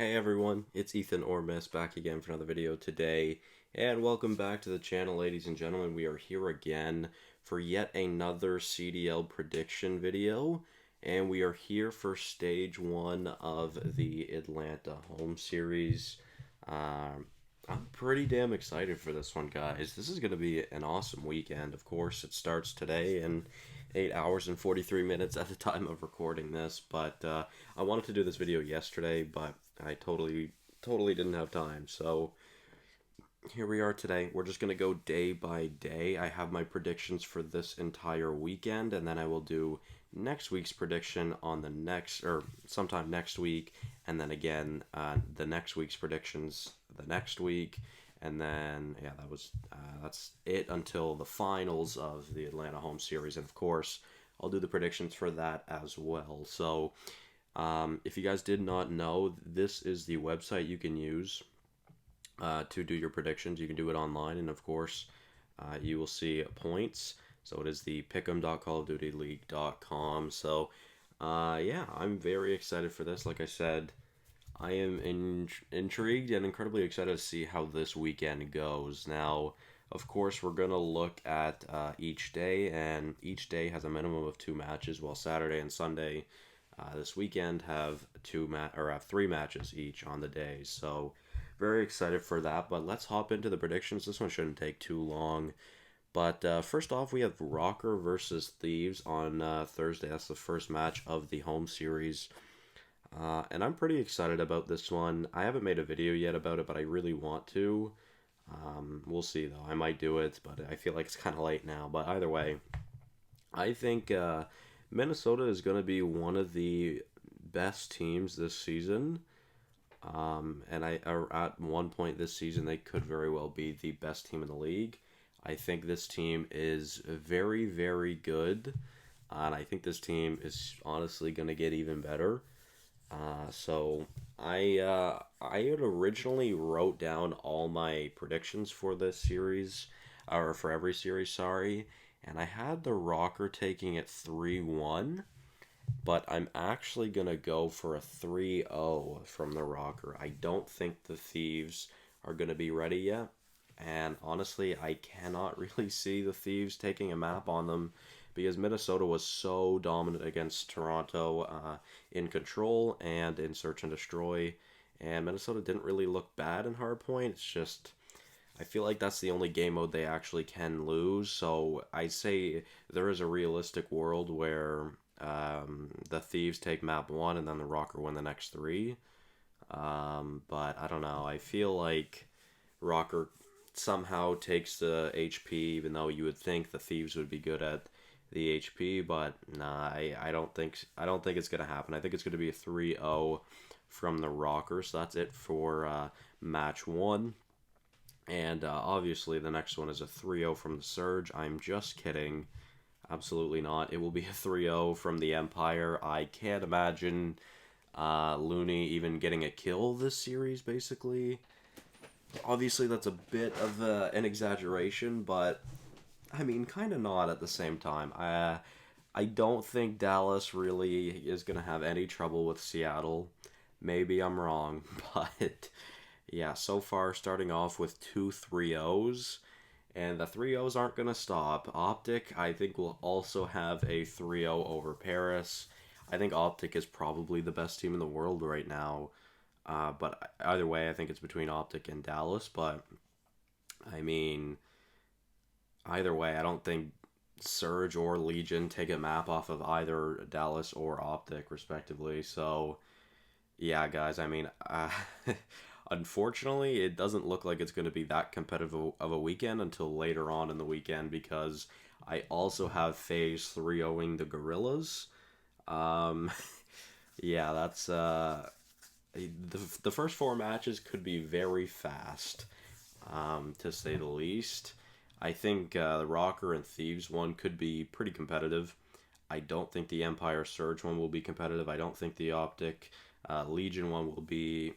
Hey everyone, it's Ethan Ormes back again for another video today, and welcome back to the channel, ladies and gentlemen. We are here again for yet another CDL prediction video, and we are here for stage one of the Atlanta home series. I'm pretty damn excited for this one, guys. This is going to be an awesome weekend. Of course, it starts today in 8 hours and 43 minutes at the time of recording this, but I wanted to do this video yesterday, but I totally didn't have time. So here we are today. We're just going to go day by day. I have my predictions for this entire weekend, and then I will do next week's prediction on the next, or sometime next week, and then again, the next week's predictions the next week, and then yeah, that's it until the finals of the Atlanta home series, and of course, I'll do the predictions for that as well. So, if you guys did not know, this is the website you can use to do your predictions. You can do it online, and of course, you will see points. So it is the pick'em.callofdutyleague.com. So, yeah, I'm very excited for this. Like I said, I am intrigued and incredibly excited to see how this weekend goes. Now, of course, we're gonna look at each day, and each day has a minimum of two matches. While Saturday and Sunday, this weekend have have three matches each on the days. So, very excited for that. But let's hop into the predictions. This one shouldn't take too long. But first off, we have Rocker versus Thieves on Thursday. That's the first match of the home series. And I'm pretty excited about this one. I haven't made a video yet about it, but I really want to. We'll see, though. I might do it, but I feel like it's kind of late now. But either way, I think Minnesota is going to be one of the best teams this season. And at one point this season, they could very well be the best team in the league. I think this team is very, very good. And I think this team is honestly going to get even better. So I had originally wrote down all my predictions for this series, or for every series, sorry, and I had the Rocker taking it 3-1, but I'm actually gonna go for a 3-0 from the Rocker. I don't think the Thieves are gonna be ready yet, and honestly, I cannot really see the Thieves taking a map on them because Minnesota was so dominant against Toronto in control and in search and destroy, and Minnesota didn't really look bad in hardpoint. It's just I feel like that's the only game mode they actually can lose. So I say there is a realistic world where the Thieves take map one and then the Rocker win the next three. But I don't know. I feel like Rocker somehow takes the HP, even though you would think the Thieves would be good at the HP, but nah, I don't think it's gonna happen. I think it's gonna be a 3-0 from the Rocker. So that's it for match one, and obviously the next one is a 3-0 from the Surge. I'm just kidding, absolutely not. It will be a 3-0 from the Empire. I can't imagine Looney even getting a kill this series. Basically, obviously that's a bit of an exaggeration, but I mean, kind of not at the same time. I don't think Dallas really is going to have any trouble with Seattle. Maybe I'm wrong, but yeah, so far starting off with two 3-0s, and the 3-0s aren't going to stop. Optic, I think, will also have a 3-0 over Paris. I think Optic is probably the best team in the world right now. But either way, I think it's between Optic and Dallas. But, I mean, either way, I don't think Surge or Legion take a map off of either Dallas or Optic, respectively. So, yeah, guys, I mean, unfortunately, it doesn't look like it's going to be that competitive of a weekend until later on in the weekend because I also have FaZe 3-0ing the Gorillas. Um, yeah, that's the first four matches could be very fast, to say the least. I think the Rocker and Thieves one could be pretty competitive. I don't think the Empire Surge one will be competitive. I don't think the Optic Legion one will be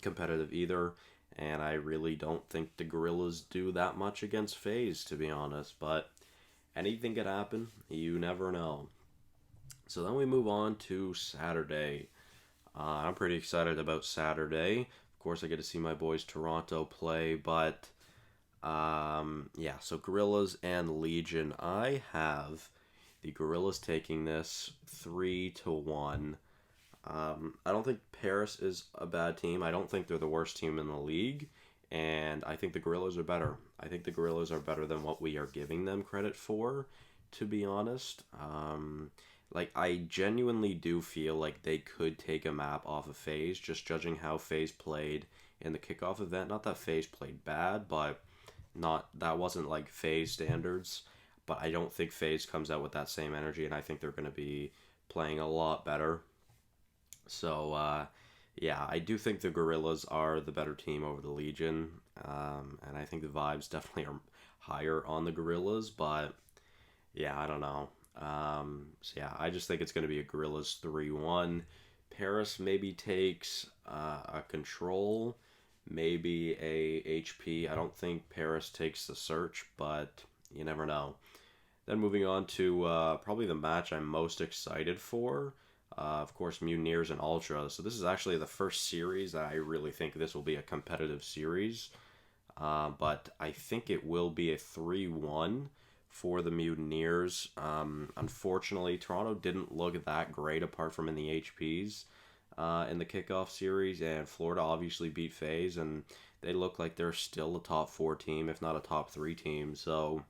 competitive either. And I really don't think the Gorillas do that much against FaZe, to be honest. But anything could happen. You never know. So then we move on to Saturday. I'm pretty excited about Saturday. Of course, I get to see my boys Toronto play, but yeah, so Gorillas and Legion. I have the Gorillas taking this 3-1. I don't think Paris is a bad team. I don't think they're the worst team in the league, and I think the Gorillas are better. I think the Gorillas are better than what we are giving them credit for, to be honest. Like, I genuinely do feel like they could take a map off of FaZe, just judging how FaZe played in the kickoff event. Not that FaZe played bad, but not that wasn't like FaZe standards. But I don't think FaZe comes out with that same energy, and I think they're going to be playing a lot better. So, yeah, I do think the Gorillas are the better team over the Legion, and I think the vibes definitely are higher on the Gorillas. But yeah, I don't know. So yeah, I just think it's going to be a Gorillas 3-1. Paris maybe takes a control, maybe a HP. I don't think Paris takes the search, but you never know. Then moving on to probably the match I'm most excited for. Of course, Mutineers and Ultra. So this is actually the first series that I really think this will be a competitive series. But I think it will be a 3-1 for the Mutineers. Unfortunately, Toronto didn't look that great apart from in the HPs in the kickoff series, and Florida obviously beat FaZe, and they look like they're still a top four team, if not a top three team. So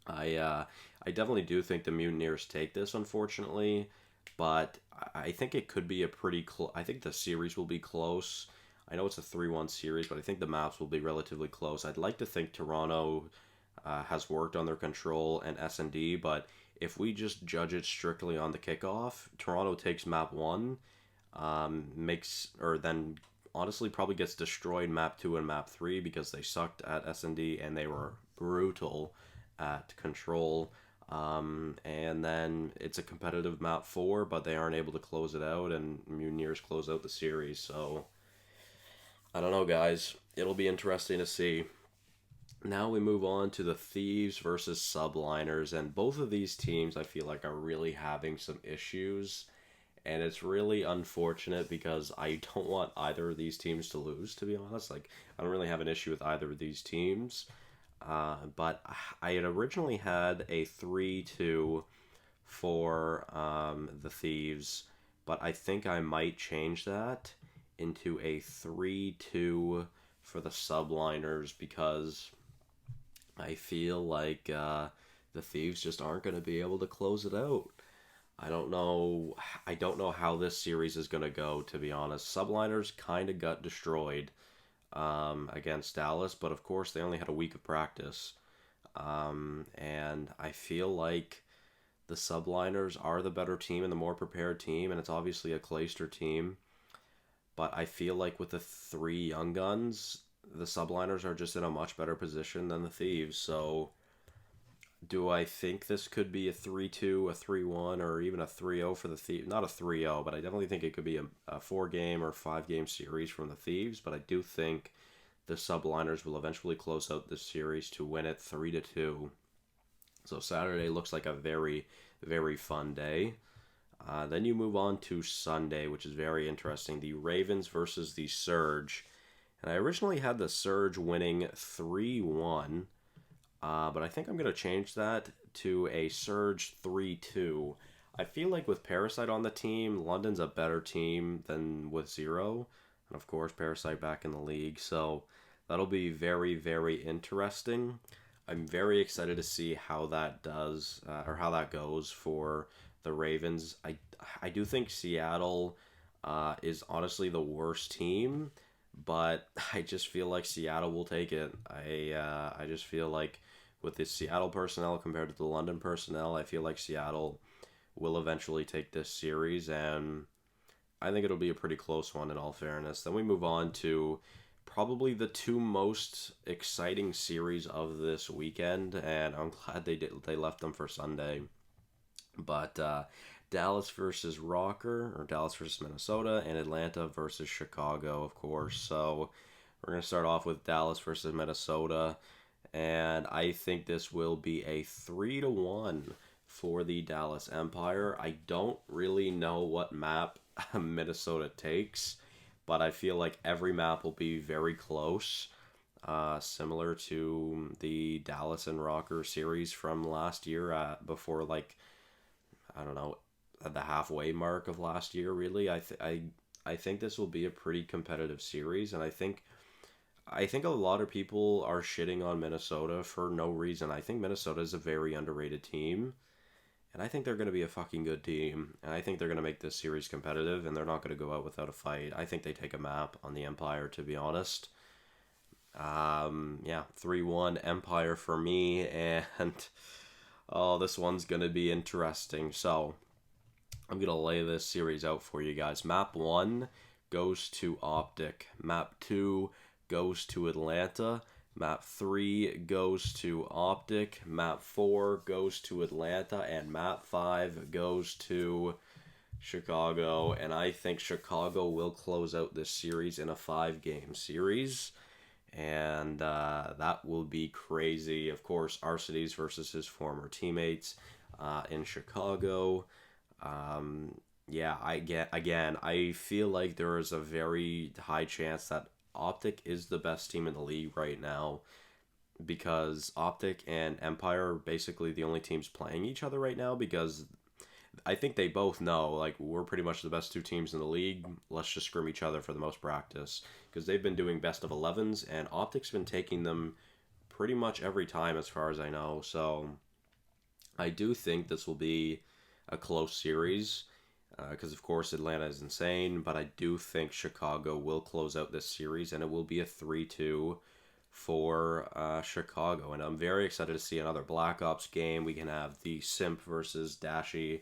I definitely do think the Mutineers take this, unfortunately, but I think it could be a pretty close. I think the series will be close. I know it's a 3-1 series, but I think the maps will be relatively close. I'd like to think Toronto has worked on their control and S&D, but if we just judge it strictly on the kickoff, Toronto takes map 1, makes, or then honestly probably gets destroyed map 2 and map 3 because they sucked at S&D and they were brutal at control. And then it's a competitive map 4, but they aren't able to close it out, and Mutineers close out the series. So I don't know, guys. It'll be interesting to see. Now we move on to the Thieves versus Subliners, and both of these teams I feel like are really having some issues, and it's really unfortunate because I don't want either of these teams to lose, to be honest. Like, I don't really have an issue with either of these teams. But I had originally had a 3-2 for the Thieves, but I think I might change that into a 3-2 for the Subliners because I feel like the Thieves just aren't going to be able to close it out. I don't know. I don't know how this series is going to go, to be honest. Subliners kind of got destroyed against Dallas, but of course they only had a week of practice. And I feel like the Subliners are the better team and the more prepared team, and it's obviously a Clayster team. But I feel like with the three young guns, the Subliners are just in a much better position than the Thieves. So do I think this could be a 3-2, a 3-1, or even a 3-0 for the Thieves? Not a 3-0, but I definitely think it could be a 4-game or 5-game series from the Thieves. But I do think the Subliners will eventually close out this series to win it 3-2. So Saturday looks like a very, very fun day. Then you move on to Sunday, which is very interesting. The Ravens versus the Surge. And I originally had the Surge winning 3-1. But I think I'm going to change that to a Surge 3-2. I feel like with Parasite on the team, London's a better team than with Zero. And of course, Parasite back in the league. So that'll be very, very interesting. I'm very excited to see how that does, or how that goes for the Ravens. I do think Seattle is honestly the worst team, but I just feel like Seattle will take it. I just feel like with the Seattle personnel compared to the London personnel, I feel like Seattle will eventually take this series, and I think it'll be a pretty close one in all fairness. Then we move on to probably the two most exciting series of this weekend, and I'm glad they left them for Sunday. But Dallas versus Rocker, or Dallas versus Minnesota, and Atlanta versus Chicago, of course. So we're going to start off with Dallas versus Minnesota, and I think this will be a 3-1 for the Dallas Empire. I don't really know what map Minnesota takes, but I feel like every map will be very close, similar to the Dallas and Rocker series from last year. Before, like, I don't know, at the halfway mark of last year. Really, I think this will be a pretty competitive series, and I think a lot of people are shitting on Minnesota for no reason. I think Minnesota is a very underrated team, and I think they're going to be a fucking good team. And I think they're going to make this series competitive, and they're not going to go out without a fight. I think they take a map on the Empire, to be honest. Yeah, 3-1 Empire for me, and oh, this one's going to be interesting. So, I'm going to lay this series out for you guys. Map 1 goes to Optic. Map 2 goes to Atlanta. Map 3 goes to Optic. Map 4 goes to Atlanta. And Map 5 goes to Chicago. And I think Chicago will close out this series in a 5-game series. And that will be crazy. Of course, Arcides versus his former teammates in Chicago. Yeah, I feel like there is a very high chance that Optic is the best team in the league right now, because Optic and Empire are basically the only teams playing each other right now, because I think they both know, like, we're pretty much the best two teams in the league. Let's just scrim each other for the most practice, because they've been doing best of 11s, and Optic's been taking them pretty much every time as far as I know. So I do think this will be a close series, because of course Atlanta is insane, but I do think Chicago will close out this series, and it will be a 3-2 for Chicago. And I'm very excited to see another Black Ops game. We can have the Simp versus Dashy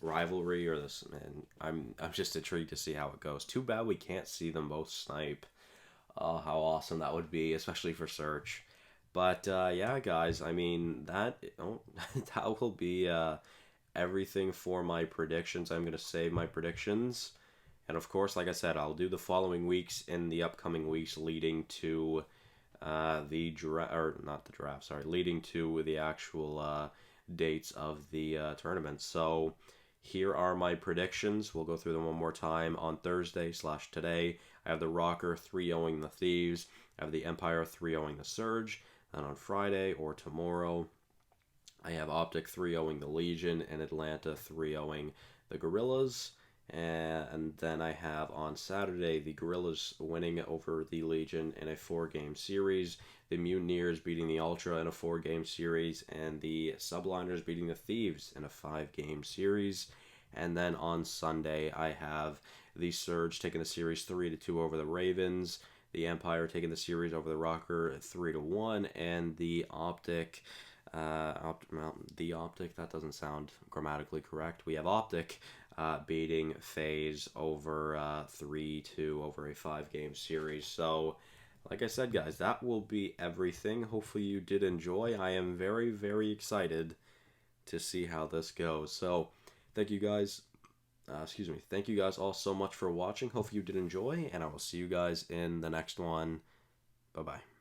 rivalry, or this, and I'm just intrigued to see how it goes. Too bad we can't see them both snipe. Oh, how awesome that would be, especially for Search. But yeah, guys, I mean that will be everything for my predictions. I'm gonna save my predictions, and of course, like I said, I'll do the following weeks in the upcoming weeks, leading to the draft, or not the draft, sorry, leading to the actual dates of the tournament. So here are my predictions. We'll go through them one more time. On Thursday/today, I have the Rocker 3-0ing the Thieves. I have the Empire 3-0ing the Surge. And on Friday or tomorrow, I have Optic 3-0ing the Legion and Atlanta 3-0ing the Guerrillas. And then I have on Saturday the Guerrillas winning over the Legion in a 4-game series, the Mutineers beating the Ultra in a 4-game series, and the Subliners beating the Thieves in a 5-game series. And then on Sunday, I have the Surge taking the series 3-2 over the Ravens, the Empire taking the series over the Rocker 3-1, and the Optic. The Optic, that doesn't sound grammatically correct. We have Optic beating FaZe over 3-2 over a 5-game series. So, like I said, guys, that will be everything. Hopefully you did enjoy. I am very, very excited to see how this goes. So, thank you guys. Thank you guys all so much for watching. Hopefully you did enjoy, and I will see you guys in the next one. Bye bye.